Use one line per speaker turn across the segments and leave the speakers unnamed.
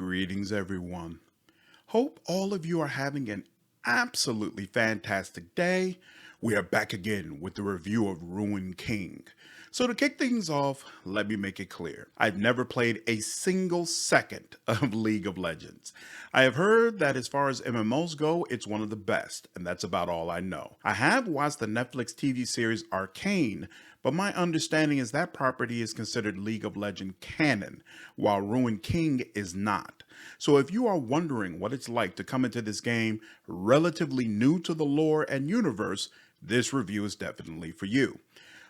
Greetings, everyone. Hope all of you are having an absolutely fantastic day. We are back again with the review of Ruined King. So to kick things off, let me make it clear. I've never played a single second of League of Legends. I have heard that as far as MMOs go, it's one of the best, and that's about all I know. I have watched the Netflix TV series Arcane, but my understanding is that property is considered League of Legends canon, while Ruined King is not. So if you are wondering what it's like to come into this game relatively new to the lore and universe, this review is definitely for you.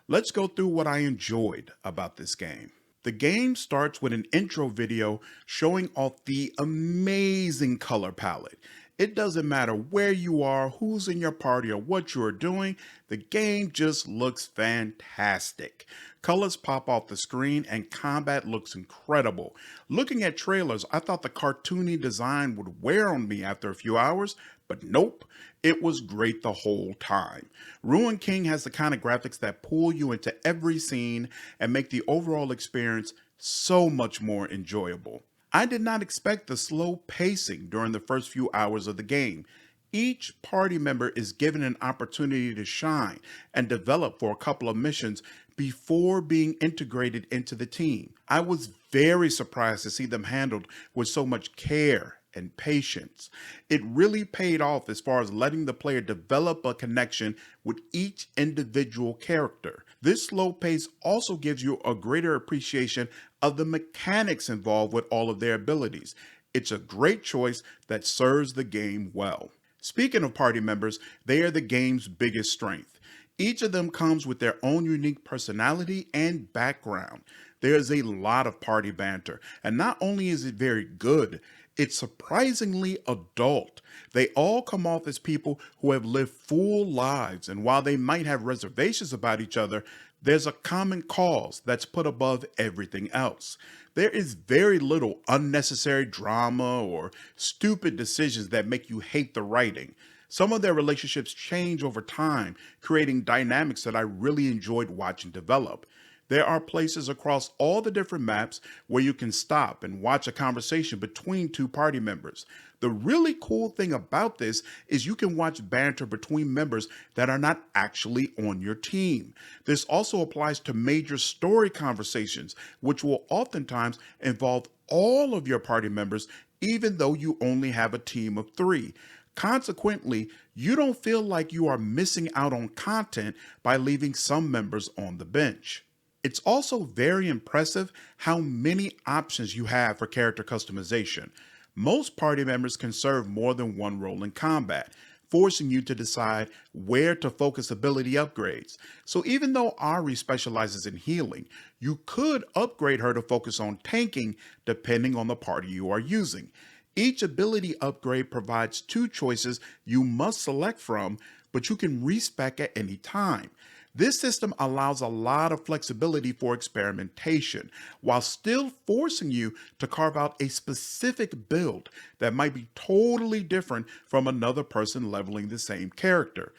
Let's go through what I enjoyed about this game. The game starts with an intro video showing off the amazing color palette. It doesn't matter where you are, who's in your party, or what you are doing, the game just looks fantastic. Colors pop off the screen and combat looks incredible. Looking at trailers, I thought the cartoony design would wear on me after a few hours, but nope, it was great the whole time. Ruined King has the kind of graphics that pull you into every scene and make the overall experience so much more enjoyable. I did not expect the slow pacing during the first few hours of the game. Each party member is given an opportunity to shine and develop for a couple of missions before being integrated into the team. I was very surprised to see them handled with so much care and patience. It really paid off as far as letting the player develop a connection with each individual character. This slow pace also gives you a greater appreciation of the mechanics involved with all of their abilities. It's a great choice that serves the game well. Speaking of party members, they are the game's biggest strength. Each of them comes with their own unique personality and background. There's a lot of party banter, and not only is it very good, it's surprisingly adult. They all come off as people who have lived full lives, and while they might have reservations about each other, there's a common cause that's put above everything else. There is very little unnecessary drama or stupid decisions that make you hate the writing. Some of their relationships change over time, creating dynamics that I really enjoyed watching develop. There are places across all the different maps where you can stop and watch a conversation between two party members. The really cool thing about this is you can watch banter between members that are not actually on your team. This also applies to major story conversations, which will oftentimes involve all of your party members, even though you only have a team of 3. Consequently, you don't feel like you are missing out on content by leaving some members on the bench. It's also very impressive how many options you have for character customization. Most party members can serve more than one role in combat, forcing you to decide where to focus ability upgrades. So even though Ari specializes in healing, you could upgrade her to focus on tanking depending on the party you are using. Each ability upgrade provides 2 choices you must select from, but you can respec at any time. This system allows a lot of flexibility for experimentation, while still forcing you to carve out a specific build that might be totally different from another person leveling the same character.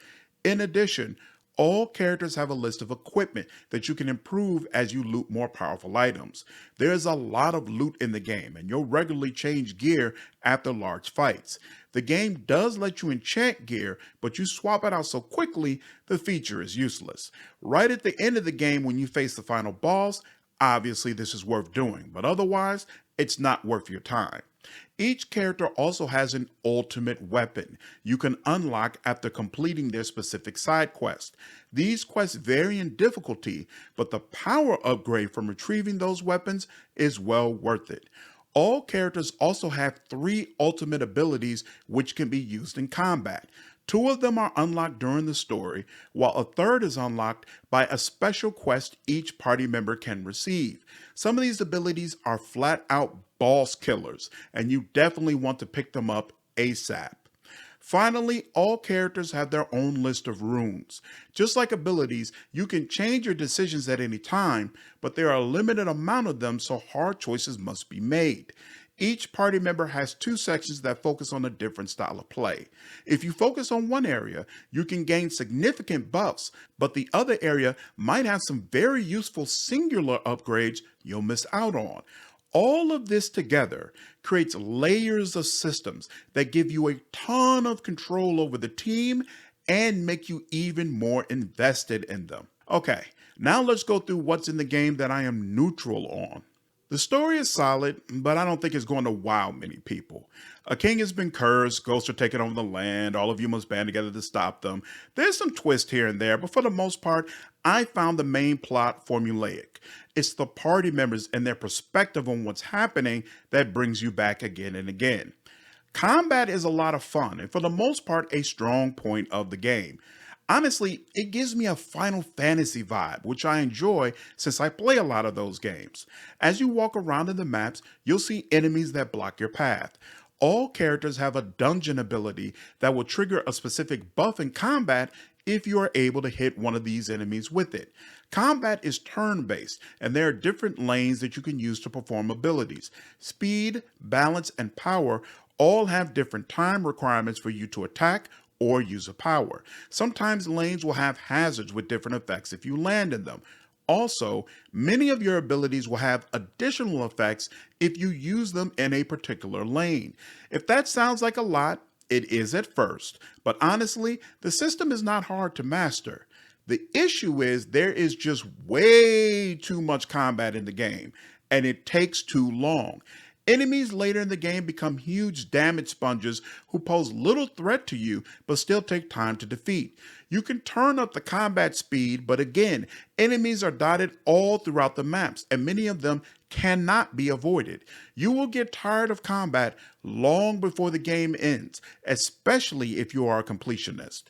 In addition, all characters have a list of equipment that you can improve as you loot more powerful items. There's a lot of loot in the game, and you'll regularly change gear after large fights. The game does let you enchant gear, but you swap it out so quickly, the feature is useless. Right at the end of the game when you face the final boss, obviously this is worth doing, but otherwise, it's not worth your time. Each character also has an ultimate weapon you can unlock after completing their specific side quest. These quests vary in difficulty, but the power upgrade from retrieving those weapons is well worth it. All characters also have 3 ultimate abilities which can be used in combat. 2 of them are unlocked during the story, while a third is unlocked by a special quest each party member can receive. Some of these abilities are flat out boss killers, and you definitely want to pick them up ASAP. Finally, all characters have their own list of runes. Just like abilities, you can change your decisions at any time, but there are a limited amount of them, so hard choices must be made. Each party member has 2 sections that focus on a different style of play. If you focus on one area, you can gain significant buffs, but the other area might have some very useful singular upgrades you'll miss out on. All of this together creates layers of systems that give you a ton of control over the team and make you even more invested in them. Okay, now let's go through what's in the game that I am neutral on. The story is solid, but I don't think it's going to wow many people. A king has been cursed, ghosts are taking over the land, all of you must band together to stop them. There's some twist here and there, but for the most part, I found the main plot formulaic. It's the party members and their perspective on what's happening that brings you back again and again. Combat is a lot of fun, and for the most part, a strong point of the game. Honestly, it gives me a Final Fantasy vibe, which I enjoy since I play a lot of those games. As you walk around in the maps, you'll see enemies that block your path. All characters have a dungeon ability that will trigger a specific buff in combat if you are able to hit one of these enemies with it. Combat is turn-based, and there are different lanes that you can use to perform abilities. Speed, balance, and power all have different time requirements for you to attack or use a power. Sometimes lanes will have hazards with different effects if you land in them. Also, many of your abilities will have additional effects if you use them in a particular lane. If that sounds like a lot, it is at first, but honestly, the system is not hard to master. The issue is there is just way too much combat in the game, and it takes too long. Enemies later in the game become huge damage sponges who pose little threat to you but still take time to defeat. You can turn up the combat speed, but again, enemies are dotted all throughout the maps and many of them cannot be avoided. You will get tired of combat long before the game ends, especially if you are a completionist.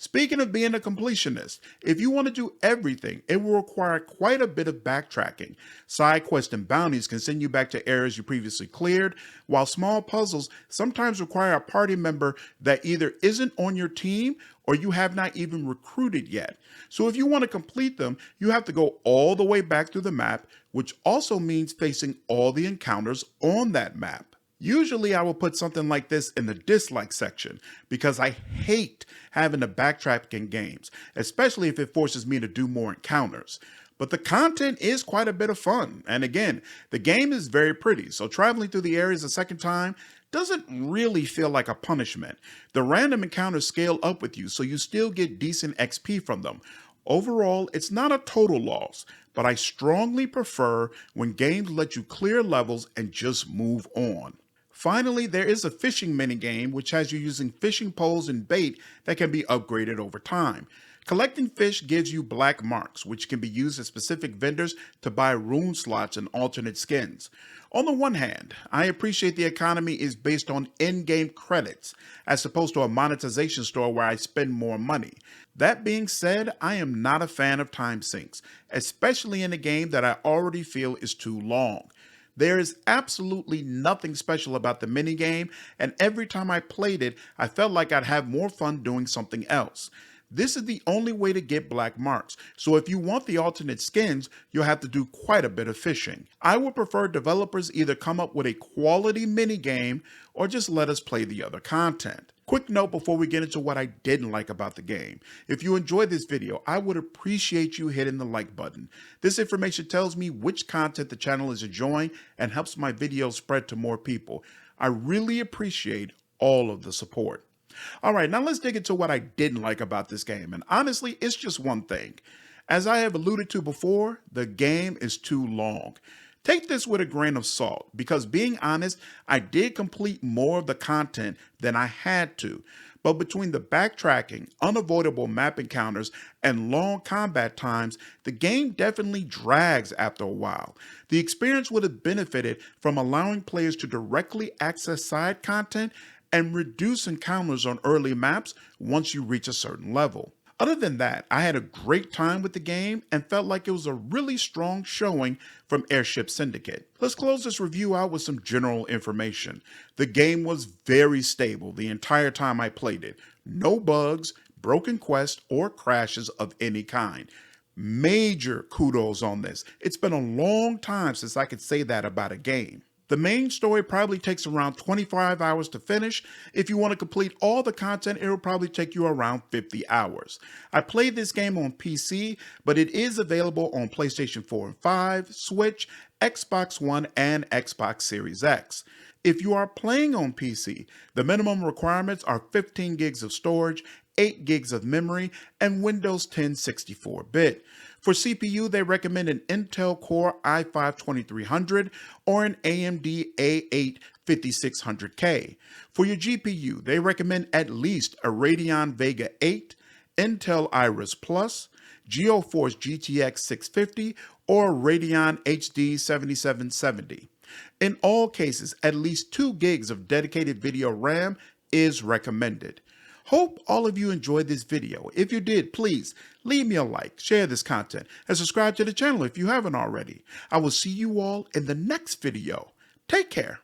Speaking of being a completionist, if you want to do everything, it will require quite a bit of backtracking. Side quests and bounties can send you back to areas you previously cleared, while small puzzles sometimes require a party member that either isn't on your team or you have not even recruited yet. So if you want to complete them, you have to go all the way back through the map, which also means facing all the encounters on that map. Usually I will put something like this in the dislike section because I hate having to backtrack in games, especially if it forces me to do more encounters. But the content is quite a bit of fun, and again, the game is very pretty, so traveling through the areas a second time doesn't really feel like a punishment. The random encounters scale up with you, so you still get decent XP from them. Overall, it's not a total loss, but I strongly prefer when games let you clear levels and just move on. Finally, there is a fishing minigame which has you using fishing poles and bait that can be upgraded over time. Collecting fish gives you black marks, which can be used at specific vendors to buy rune slots and alternate skins. On the one hand, I appreciate the economy is based on in-game credits, as opposed to a monetization store where I spend more money. That being said, I am not a fan of time sinks, especially in a game that I already feel is too long. There is absolutely nothing special about the minigame, and every time I played it, I felt like I'd have more fun doing something else. This is the only way to get black marks, so if you want the alternate skins, you'll have to do quite a bit of fishing. I would prefer developers either come up with a quality minigame or just let us play the other content. Quick note before we get into what I didn't like about the game. If you enjoyed this video, I would appreciate you hitting the like button. This information tells me which content the channel is enjoying and helps my videos spread to more people. I really appreciate all of the support. Alright, now let's dig into what I didn't like about this game, and honestly, it's just one thing. As I have alluded to before, the game is too long. Take this with a grain of salt, because being honest, I did complete more of the content than I had to. But between the backtracking, unavoidable map encounters, and long combat times, the game definitely drags after a while. The experience would have benefited from allowing players to directly access side content and reduce encounters on early maps once you reach a certain level. Other than that, I had a great time with the game and felt like it was a really strong showing from Airship Syndicate. Let's close this review out with some general information. The game was very stable the entire time I played it. No bugs, broken quests, or crashes of any kind. Major kudos on this. It's been a long time since I could say that about a game. The main story probably takes around 25 hours to finish. If you want to complete all the content, it will probably take you around 50 hours. I played this game on PC, but it is available on PlayStation 4 and 5, Switch, Xbox One, and Xbox Series X. If you are playing on PC, the minimum requirements are 15 gigs of storage, 8 gigs of memory, and Windows 10 64-bit. For CPU, they recommend an Intel Core i5-2300 or an AMD A8 5600K. For your GPU, they recommend at least a Radeon Vega 8, Intel Iris Plus, GeoForce GTX 650, or Radeon HD 7770. In all cases, at least 2 gigs of dedicated video RAM is recommended. Hope all of you enjoyed this video. If you did, please leave me a like, share this content, and subscribe to the channel if you haven't already. I will see you all in the next video. Take care.